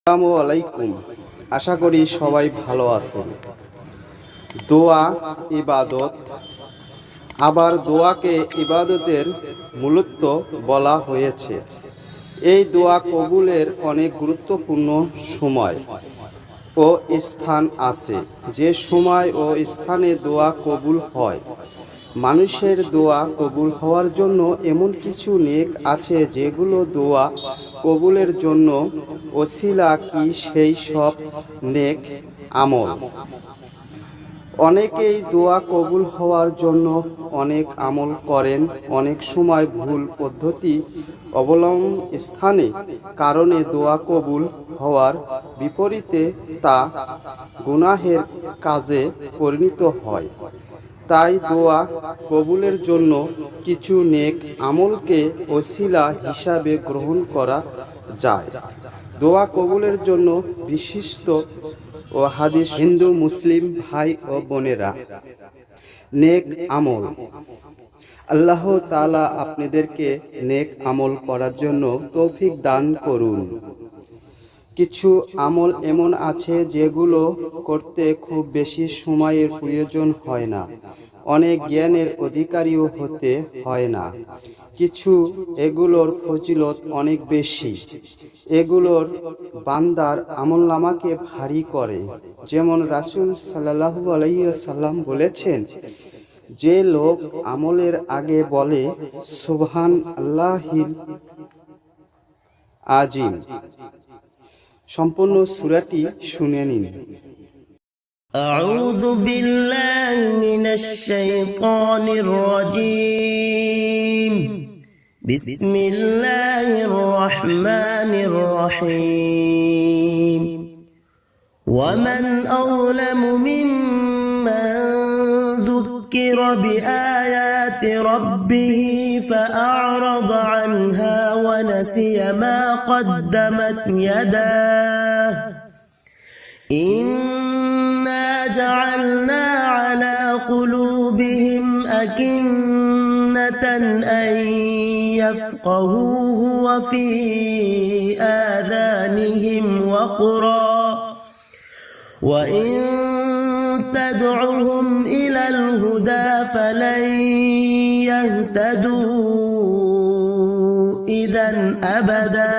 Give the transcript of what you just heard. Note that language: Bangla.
আসসালামু আলাইকুম। আশা করি সবাই ভালো আছেন। দোয়া ইবাদত, আবার দোয়াকে ইবাদতের মূলত বলা হয়েছে। এই দোয়া কবুলের অনেক গুরুত্বপূর্ণ সময় ও স্থান আছে। যে সময় ও স্থানে দোয়া কবুল হয়। মানুষের দোয়া কবুল হওয়ার জন্য এমন কিছু নেক আছে যেগুলো দোয়া কবুলের জন্য ওসিলা। কি সেই সব নেক আমল? অনেকেই দোয়া কবুল হওয়ার জন্য অনেক আমল করেন। অনেক সময় ভুল পদ্ধতি অবলম্বন স্থানে কারণে দোয়া কবুল হওয়ার বিপরীতে তা গুনাহের কাজে পরিণত হয়। তাই দোয়া কবুলের জন্য কিছু নেক আমলকে ওসিলা হিসাবে গ্রহণ করা যায়। দোয়া কবুলের জন্য বিশিষ্ট ও হাদিস। হিন্দু মুসলিম ভাই ও বোনেরা, নেক আমল। আল্লাহ তাআলা আপনাদেরকে নেক আমল করার জন্য তৌফিক দান করুন। কিছু আমল এমন আছে যেগুলো করতে খুব বেশি সময়ের প্রয়োজন হয় না, অনেক জ্ঞানের অধিকারীও হতে হয় না। কিছু এগুলোর ফজিলত অনেক বেশি। এগুলোর বান্দার আমলনামাকে ভারী করে। যেমন রাসূল সাল্লাল্লাহু আলাইহি ওয়াসাল্লাম বলেছেন, যে লোক আমলের আগে বলে সুবহান আল্লাহিল আজিম, সম্পূর্ণ সূরাটি শুনে নিন। أعوذ بالله من الشيطان الرجيم. بسم الله الرحمن الرحيم. ومن أظلم ممن ذكر بآيات ربه فأعرض عنها ونسي ما قدمت يداه إنا جعلنا على قلوبهم أكنة أن يفقهوه وفي آذانهم وقرا وإن تدعهم إلى الهدى فلن يهتدوا إذا أبدا